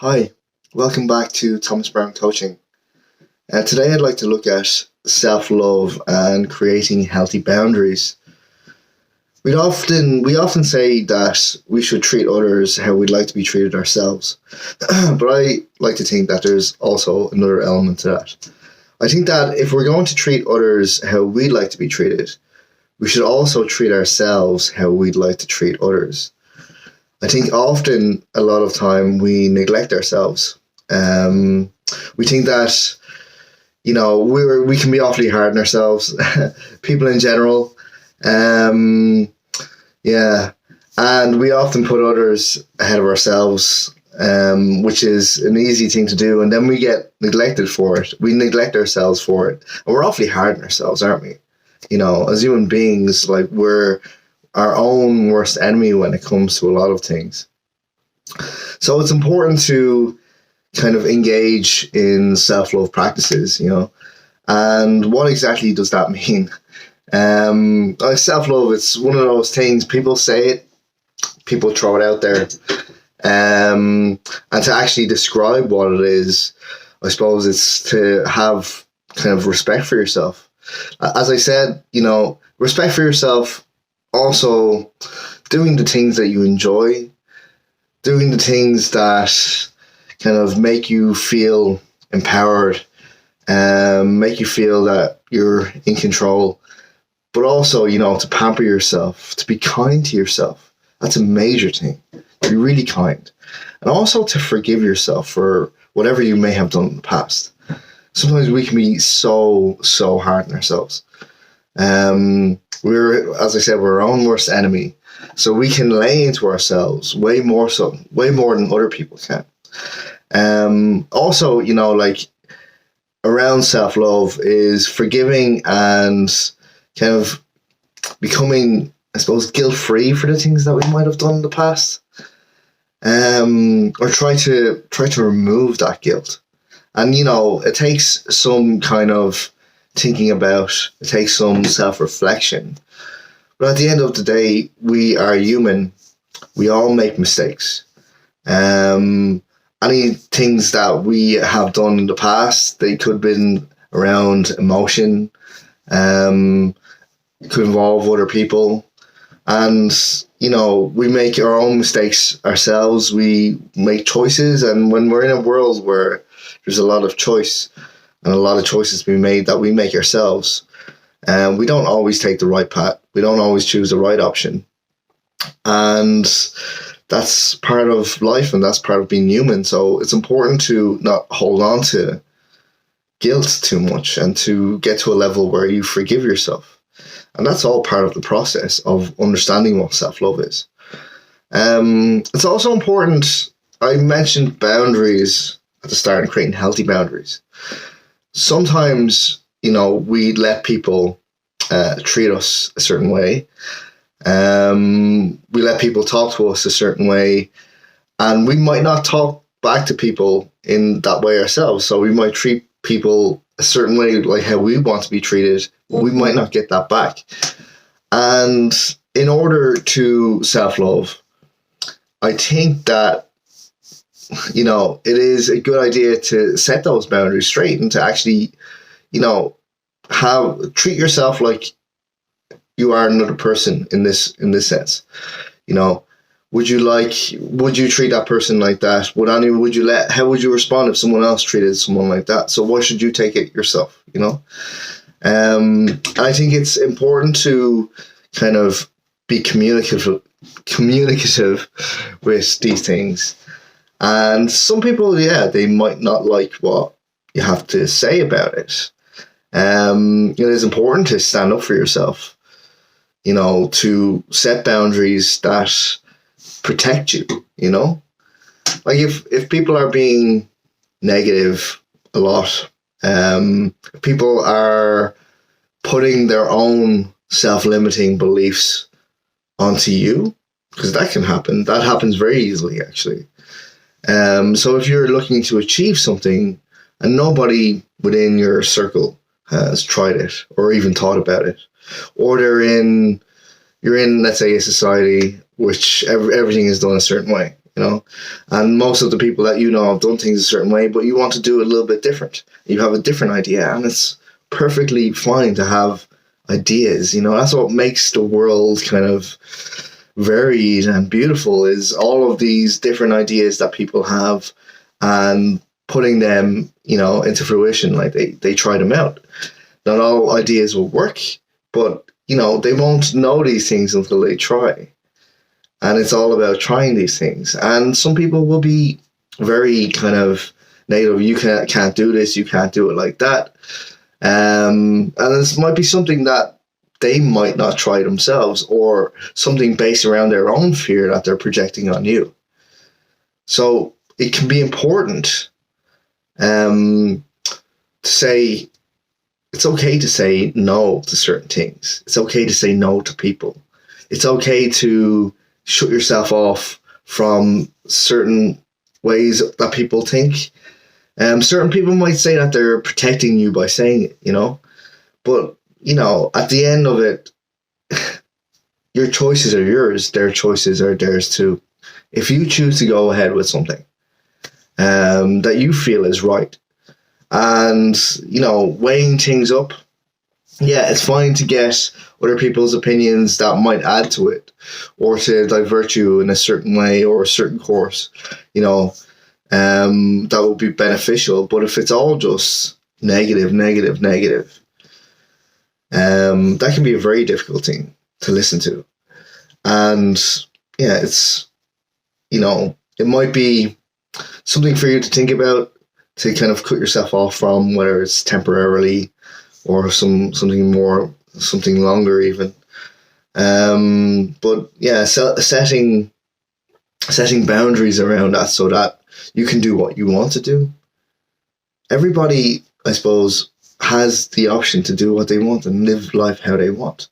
Hi, welcome back to Thomas Brown Coaching. Today I'd like to look at self-love and creating healthy boundaries. We often say that we should treat others how we'd like to be treated ourselves, but I like to think that there's also another element to that. I think that if we're going to treat others how we'd like to be treated, we should also treat ourselves how we'd like to treat others. I think often, a lot of time, we neglect ourselves. We think that, we can be awfully hard on ourselves, people in general. Yeah. And we often put others ahead of ourselves, which is an easy thing to do. And then we get neglected for it. We neglect ourselves for it. And we're awfully hard on ourselves, aren't we? As human beings, like, we're our own worst enemy when it comes to a lot of things. So it's important to kind of engage in self-love practices, and what exactly does that mean? Self-love, it's one of those things, people say it, people throw it out there, and to actually describe what it is, I suppose it's to have kind of respect for yourself. As I said, respect for yourself, also doing the things that you enjoy, doing the things that kind of make you feel empowered, make you feel that you're in control, but also, to pamper yourself, to be kind to yourself. That's a major thing, to be really kind. And also to forgive yourself for whatever you may have done in the past. Sometimes we can be so hard on ourselves. As I said, we're our own worst enemy. So we can lay into ourselves way more than other people can. Also, around self-love is forgiving and kind of becoming, I suppose, guilt-free for the things that we might have done in the past. Or try to remove that guilt. And, it takes some kind of thinking about, it takes some self-reflection. But at the end of the day, we are human. We all make mistakes. Any things that we have done in the past, they could have been around emotion, it could involve other people. And, we make our own mistakes ourselves. We make choices. And when we're in a world where there's a lot of choice and a lot of choices being made that we make ourselves, we don't always take the right path. We don't always choose the right option. And that's part of life, and that's part of being human. So it's important to not hold on to guilt too much and to get to a level where you forgive yourself. And that's all part of the process of understanding what self-love is. It's also important, I mentioned boundaries at the start and creating healthy boundaries. Sometimes, we let people treat us a certain way. We let people talk to us a certain way, and we might not talk back to people in that way ourselves. So we might treat people a certain way, like how we want to be treated, but we might not get that back. And in order to self-love, I think that, it is a good idea to set those boundaries straight and to actually, treat yourself like you are another person in this sense. Would you treat that person like that? How would you respond if someone else treated someone like that? So why should you take it yourself? I think it's important to kind of be communicative with these things. And some people, they might not like what you have to say about it. It is important to stand up for yourself, to set boundaries that protect you, Like if people are being negative a lot, people are putting their own self-limiting beliefs onto you, because that can happen. That happens very easily, actually. So if you're looking to achieve something and nobody within your circle has tried it or even thought about it, or you're in, let's say, a society which everything is done a certain way, you know. And most of the people that you know have done things a certain way, but you want to do it a little bit different. You have a different idea, and it's perfectly fine to have ideas. You know, that's what makes the world kind of varied and beautiful, is all of these different ideas that people have, and putting them, you know, into fruition. Like they try them out. Not all ideas will work, but you know, they won't know these things until they try. And it's all about trying these things. And some people will be very kind of negative. You can't do this. You can't do it like that. And this might be something that they might not try themselves, or something based around their own fear that they're projecting on you. So it can be important to say, it's okay to say no to certain things. It's okay to say no to people. It's okay to shut yourself off from certain ways that people think. Certain people might say that they're protecting you by saying it, you know. But, you know, at the end of it, your choices are yours. Their choices are theirs too. If you choose to go ahead with something that you feel is right, and, you know, weighing things up, yeah, it's fine to get other people's opinions that might add to it, or to divert you in a certain way or a certain course, you know, that would be beneficial. But if it's all just negative, that can be a very difficult thing to listen to. And yeah, it's, you know, it might be something for you to think about, to kind of cut yourself off from, whether it's temporarily or something longer even. But yeah, setting boundaries around that, so that you can do what you want to do. Everybody, I suppose, has the option to do what they want and live life how they want.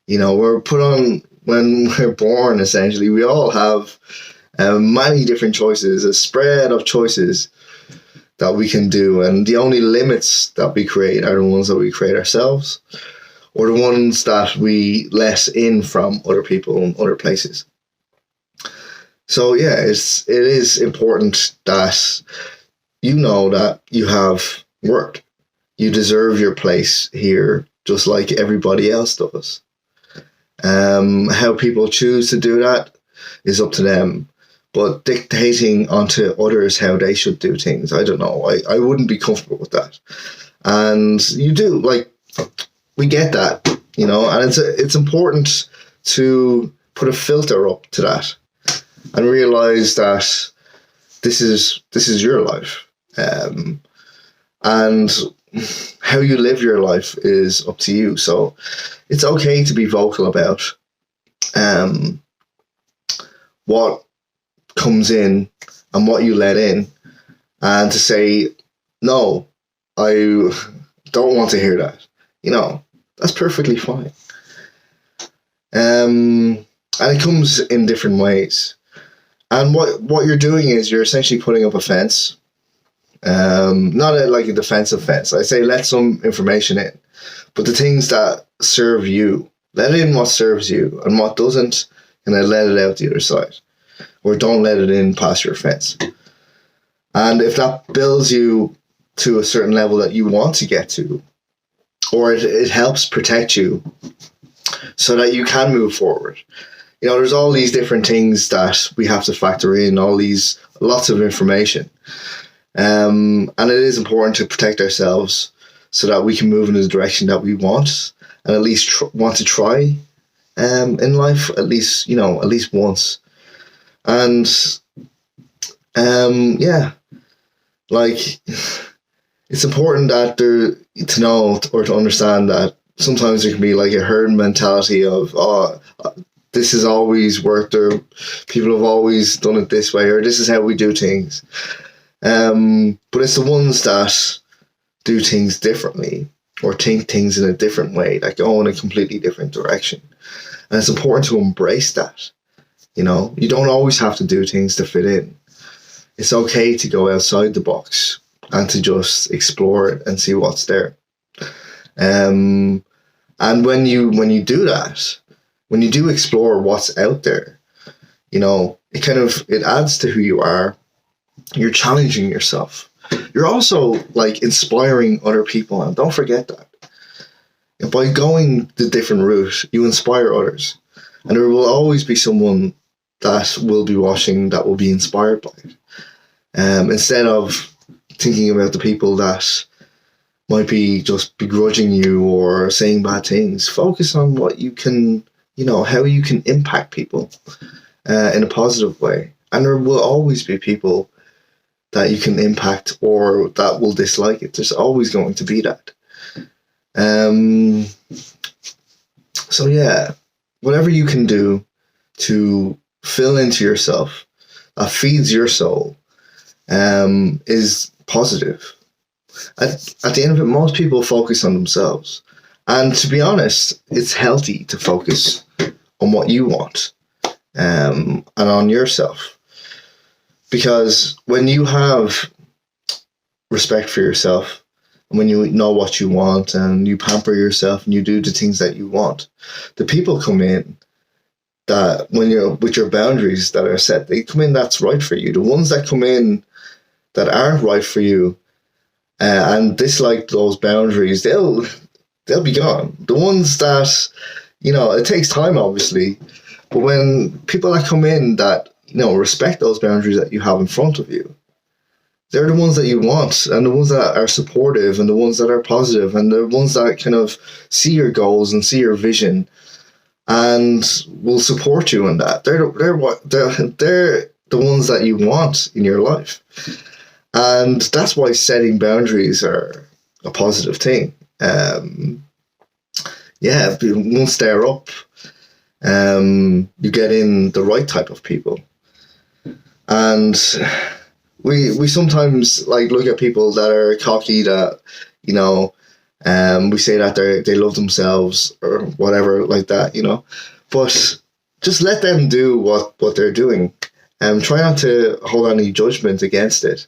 You know, we're put on, when we're born, essentially, we all have many different choices, a spread of choices that we can do, and the only limits that we create are the ones that we create ourselves, or the ones that we let in from other people and other places. So yeah, it is important that you know that you have worth. You deserve your place here, just like everybody else does. How people choose to do that is up to them. But dictating onto others how they should do things, I don't know. I wouldn't be comfortable with that. And you do, like, we get that, you know, and it's important to put a filter up to that and realize that this is your life. And how you live your life is up to you. So it's okay to be vocal about what comes in and what you let in, and to say, no, I don't want to hear that. You know, that's perfectly fine. And it comes in different ways. And what you're doing is you're essentially putting up a fence. Not like a defensive fence. I say let some information in, but the things that serve you, let in what serves you, and what doesn't, and then let it out the other side. Or don't let it in past your fence. And if that builds you to a certain level that you want to get to, or it helps protect you so that you can move forward. You know, there's all these different things that we have to factor in, lots of information. And it is important to protect ourselves so that we can move in the direction that we want, and at least want to try in life, at least once. And yeah, like, it's important that to know or to understand that sometimes there can be like a herd mentality of, this has always worked, or people have always done it this way, or this is how we do things. But it's the ones that do things differently, or think things in a different way, that go in a completely different direction. And it's important to embrace that. You know, you don't always have to do things to fit in. It's okay to go outside the box and to just explore it and see what's there. And when you do that, when you do explore what's out there, you know, it adds to who you are. You're challenging yourself. You're also like inspiring other people, and don't forget that. By going the different route, you inspire others, and there will always be someone that will be watching that will be inspired by it. Instead of thinking about the people that might be just begrudging you or saying bad things, focus on what you can, how you can impact people in a positive way. And there will always be people that you can impact or that will dislike it. There's always going to be that. So yeah, whatever you can do to fill into yourself that feeds your soul is positive. At the end of it, most people focus on themselves. And to be honest, it's healthy to focus on what you want and on yourself. Because when you have respect for yourself, and when you know what you want and you pamper yourself and you do the things that you want, the people come in that when you're with your boundaries that are set, they come in that's right for you. The ones that come in that aren't right for you and dislike those boundaries, they'll be gone. The ones that, it takes time, obviously, but when people that come in that, respect those boundaries that you have in front of you, they're the ones that you want, and the ones that are supportive, and the ones that are positive, and the ones that kind of see your goals and see your vision and will support you in that. They're the ones that you want in your life. And that's why setting boundaries are a positive thing. Once they're up, you get in the right type of people. And we sometimes look at people that are cocky, that we say that they love themselves or whatever like that, but just let them do what they're doing. Try not to hold any judgment against it.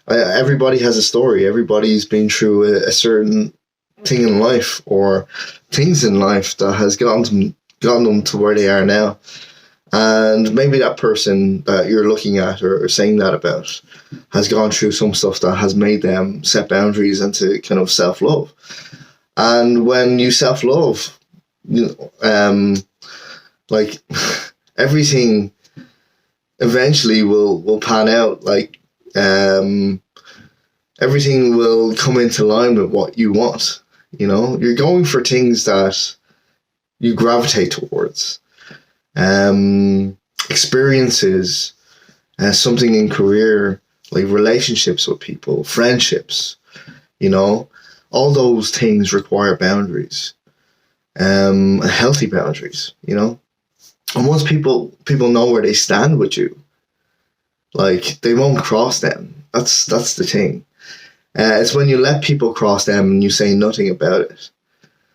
Everybody has a story. Everybody's been through a certain thing in life or things in life that has gotten them to where they are now. And maybe that person that you're looking at or saying that about has gone through some stuff that has made them set boundaries and to kind of self-love. And when you self-love, everything eventually will pan out. Everything will come into line with what you want. You're going for things that you gravitate towards. Experiences, something in career, like relationships with people, friendships, all those things require boundaries, healthy boundaries, and once people know where they stand with you, they won't cross them. That's the thing. It's when you let people cross them and you say nothing about it,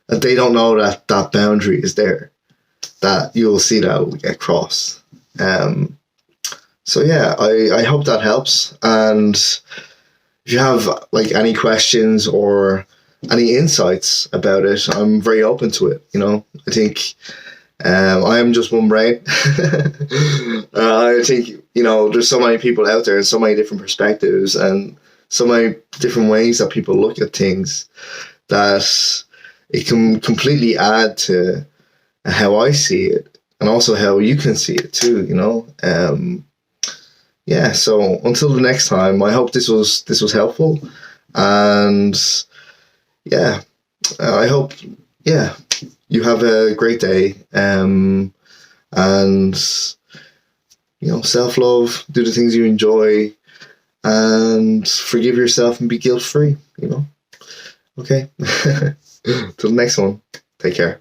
that they don't know that that boundary is there, that you'll see that will get crossed. So yeah, I hope that helps. And if you have any questions or any insights about it, I'm very open to it. I think I am just one brain. I think there's so many people out there and so many different perspectives and so many different ways that people look at things that it can completely add to how I see it, and also how you can see it too, so until the next time, I hope this was helpful, and I hope you have a great day, and self-love, do the things you enjoy, and forgive yourself and be guilt-free, okay. Till the next one, take care.